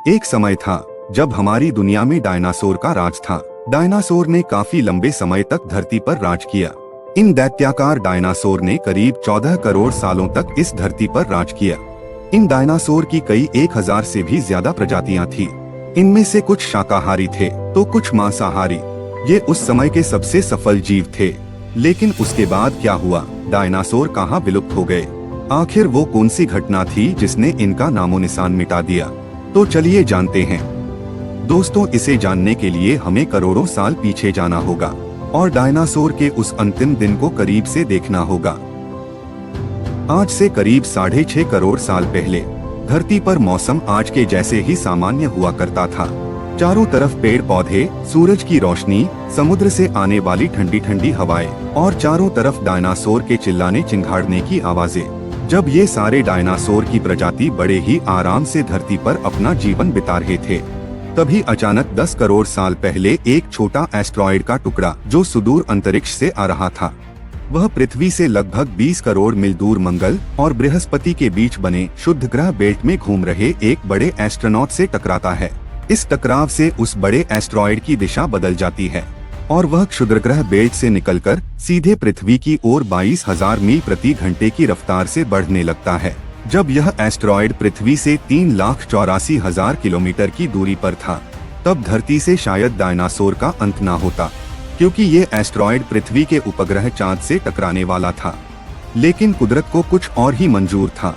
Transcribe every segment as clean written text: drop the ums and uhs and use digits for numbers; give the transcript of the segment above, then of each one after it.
एक समय था जब हमारी दुनिया में डायनासोर का राज था। डायनासोर ने काफी लंबे समय तक धरती पर राज किया। इन दैत्याकार डायनासोर ने करीब 14 करोड़ सालों तक इस धरती पर राज किया। इन डायनासोर की कई 1000 से भी ज्यादा प्रजातियां थी। इनमें से कुछ शाकाहारी थे तो कुछ मांसाहारी। ये उस समय के सबसे सफल जीव थे। लेकिन उसके बाद क्या हुआ? डायनासोर कहाँ विलुप्त हो गए? आखिर वो कौन सी घटना थी जिसने इनका नामो निशान मिटा दिया? तो चलिए जानते हैं। दोस्तों, इसे जानने के लिए हमें करोड़ों साल पीछे जाना होगा और डायनासोर के उस अंतिम दिन को करीब से देखना होगा। आज से करीब 6.5 करोड़ साल पहले धरती पर मौसम आज के जैसे ही सामान्य हुआ करता था। चारों तरफ पेड़ पौधे, सूरज की रोशनी, समुद्र से आने वाली ठंडी ठंडी हवाएं और चारों तरफ डायनासोर के चिल्लाने चिंघाड़ने की आवाजें। जब ये सारे डायनासोर की प्रजाति बड़े ही आराम से धरती पर अपना जीवन बिता रहे थे, तभी अचानक 10 करोड़ साल पहले एक छोटा एस्ट्रॉयड का टुकड़ा जो सुदूर अंतरिक्ष से आ रहा था, वह पृथ्वी से लगभग 20 करोड़ मील दूर मंगल और बृहस्पति के बीच बने शुद्ध ग्रह बेल्ट में घूम रहे एक बड़े एस्ट्रोनॉट से टकराता है। इस टकराव से उस बड़े एस्ट्रॉयड की दिशा बदल जाती है और वह क्षुद्रग्रह बेल्ट से निकलकर सीधे पृथ्वी की ओर 22,000 मील प्रति घंटे की रफ्तार से बढ़ने लगता है। जब यह एस्ट्रॉयड पृथ्वी से 3,84,000 किलोमीटर की दूरी पर था, तब धरती से शायद डायनासोर का अंत ना होता, क्योंकि ये एस्ट्रॉयड पृथ्वी के उपग्रह चांद से टकराने वाला था। लेकिन कुदरत को कुछ और ही मंजूर था,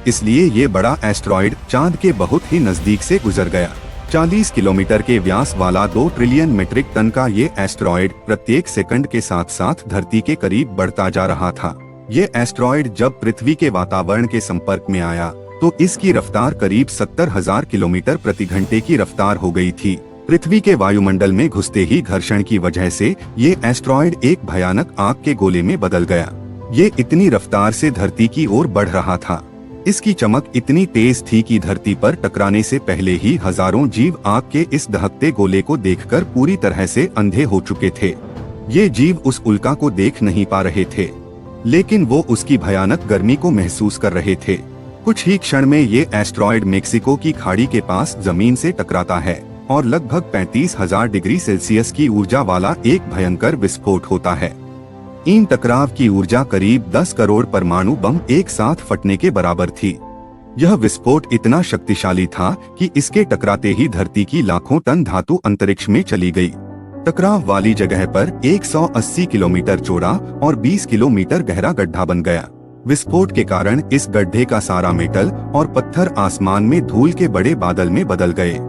इसलिए ये बड़ा एस्ट्रॉयड चांद के बहुत ही नजदीक से गुजर गया। 40 किलोमीटर के व्यास वाला 2 ट्रिलियन मीट्रिक टन का ये एस्ट्रॉयड प्रत्येक सेकंड के साथ साथ धरती के करीब बढ़ता जा रहा था। ये एस्ट्रॉयड जब पृथ्वी के वातावरण के संपर्क में आया तो इसकी रफ्तार करीब 70,000 किलोमीटर प्रति घंटे की रफ्तार हो गई थी। पृथ्वी के वायुमंडल में घुसते ही घर्षण की वजह से ये एस्ट्रॉयड एक भयानक आग के गोले में बदल गया। ये इतनी रफ्तार से धरती की ओर बढ़ रहा था, इसकी चमक इतनी तेज थी कि धरती पर टकराने से पहले ही हजारों जीव आग के इस दहकते गोले को देखकर पूरी तरह से अंधे हो चुके थे। ये जीव उस उल्का को देख नहीं पा रहे थे, लेकिन वो उसकी भयानक गर्मी को महसूस कर रहे थे। कुछ ही क्षण में ये एस्ट्रॉयड मेक्सिको की खाड़ी के पास जमीन से टकराता है और लगभग 35,000 डिग्री सेल्सियस की ऊर्जा वाला एक भयंकर विस्फोट होता है। इन टकराव की ऊर्जा करीब 10 करोड़ परमाणु बम एक साथ फटने के बराबर थी। यह विस्फोट इतना शक्तिशाली था कि इसके टकराते ही धरती की लाखों टन धातु अंतरिक्ष में चली गई। टकराव वाली जगह पर 180 किलोमीटर चौड़ा और 20 किलोमीटर गहरा गड्ढा बन गया। विस्फोट के कारण इस गड्ढे का सारा मेटल और पत्थर आसमान में धूल के बड़े बादल में बदल गए।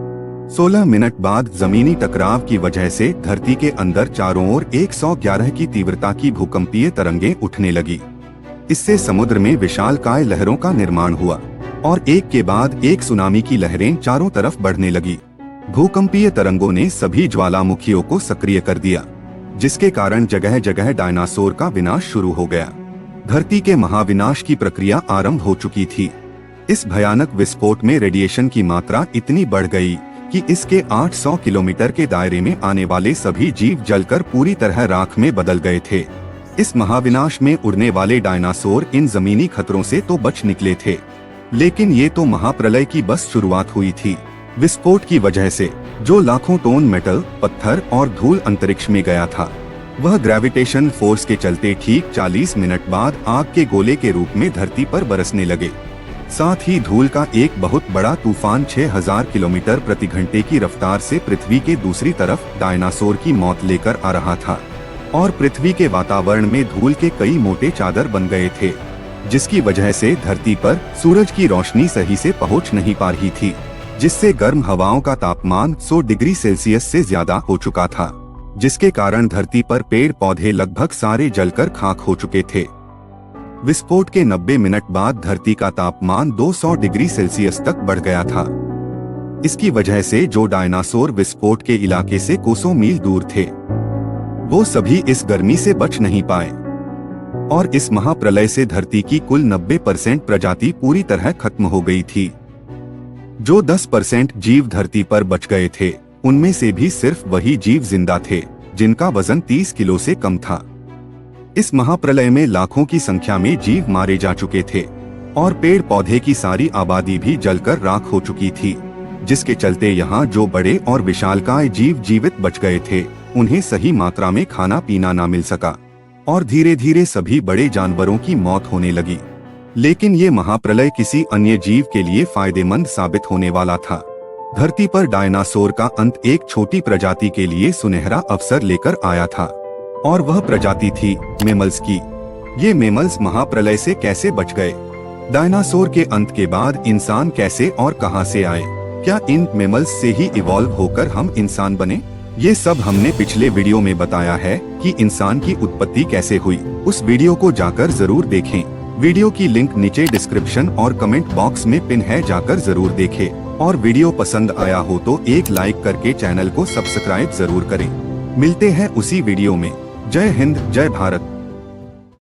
16 मिनट बाद जमीनी टकराव की वजह से धरती के अंदर चारों ओर 111 की तीव्रता की भूकंपीय तरंगें उठने लगी। इससे समुद्र में विशालकाय लहरों का निर्माण हुआ और एक के बाद एक सुनामी की लहरें चारों तरफ बढ़ने लगी। भूकंपीय तरंगों ने सभी ज्वालामुखियों को सक्रिय कर दिया, जिसके कारण जगह जगह डायनासोर का विनाश शुरू हो गया। धरती के महाविनाश की प्रक्रिया आरंभ हो चुकी थी। इस भयानक विस्फोट में रेडिएशन की मात्रा इतनी बढ़ गई कि इसके 800 किलोमीटर के दायरे में आने वाले सभी जीव जलकर पूरी तरह राख में बदल गए थे। इस महाविनाश में उड़ने वाले डायनासोर इन जमीनी खतरों से तो बच निकले थे, लेकिन ये तो महाप्रलय की बस शुरुआत हुई थी। विस्फोट की वजह से जो लाखों टन मेटल, पत्थर और धूल अंतरिक्ष में गया था, वह ग्रेविटेशन फोर्स के चलते ठीक 40 मिनट बाद आग के गोले के रूप में धरती पर बरसने लगे। साथ ही धूल का एक बहुत बड़ा तूफान 6000 किलोमीटर प्रति घंटे की रफ्तार से पृथ्वी के दूसरी तरफ डायनासोर की मौत लेकर आ रहा था और पृथ्वी के वातावरण में धूल के कई मोटे चादर बन गए थे, जिसकी वजह से धरती पर सूरज की रोशनी सही से पहुंच नहीं पा रही थी, जिससे गर्म हवाओं का तापमान 100 डिग्री सेल्सियस से ज्यादा हो चुका था, जिसके कारण धरती पर पेड़ पौधे लगभग सारे जलकर खाक हो चुके थे। विस्फोट के 90 मिनट बाद धरती का तापमान 200 डिग्री सेल्सियस तक बढ़ गया था। इसकी वजह से जो डायनासोर विस्फोट के इलाके से कोसों मील दूर थे, वो सभी इस गर्मी से बच नहीं पाए और इस महाप्रलय से धरती की कुल 90% प्रजाति पूरी तरह खत्म हो गई थी। जो 10% जीव धरती पर बच गए थे, उनमें से भी सिर्फ वही जीव जिंदा थे जिनका वजन 30 किलो से कम था। इस महाप्रलय में लाखों की संख्या में जीव मारे जा चुके थे और पेड़ पौधे की सारी आबादी भी जलकर राख हो चुकी थी। जिसके चलते यहाँ जो बड़े और विशालकाय जीव जीवित बच गए थे, उन्हें सही मात्रा में खाना पीना ना मिल सका और धीरे धीरे सभी बड़े जानवरों की मौत होने लगी। लेकिन ये महाप्रलय किसी अन्य जीव के लिए फायदेमंद साबित होने वाला था। धरती पर डायनासोर का अंत एक छोटी प्रजाति के लिए सुनहरा अवसर लेकर आया था और वह प्रजाति थी मेमल्स की। ये मेमल्स महाप्रलय से कैसे बच गए? डायनासोर के अंत के बाद इंसान कैसे और कहां से आए? क्या इन मेमल्स से ही इवॉल्व होकर हम इंसान बने? ये सब हमने पिछले वीडियो में बताया है कि इंसान की उत्पत्ति कैसे हुई। उस वीडियो को जाकर जरूर देखें। वीडियो की लिंक नीचे डिस्क्रिप्शन और कमेंट बॉक्स में पिन है, जाकर जरूर देखें। और वीडियो पसंद आया हो तो एक लाइक करके चैनल को सब्सक्राइब जरूर करें। मिलते हैं उसी वीडियो में। जय हिंद, जय भारत।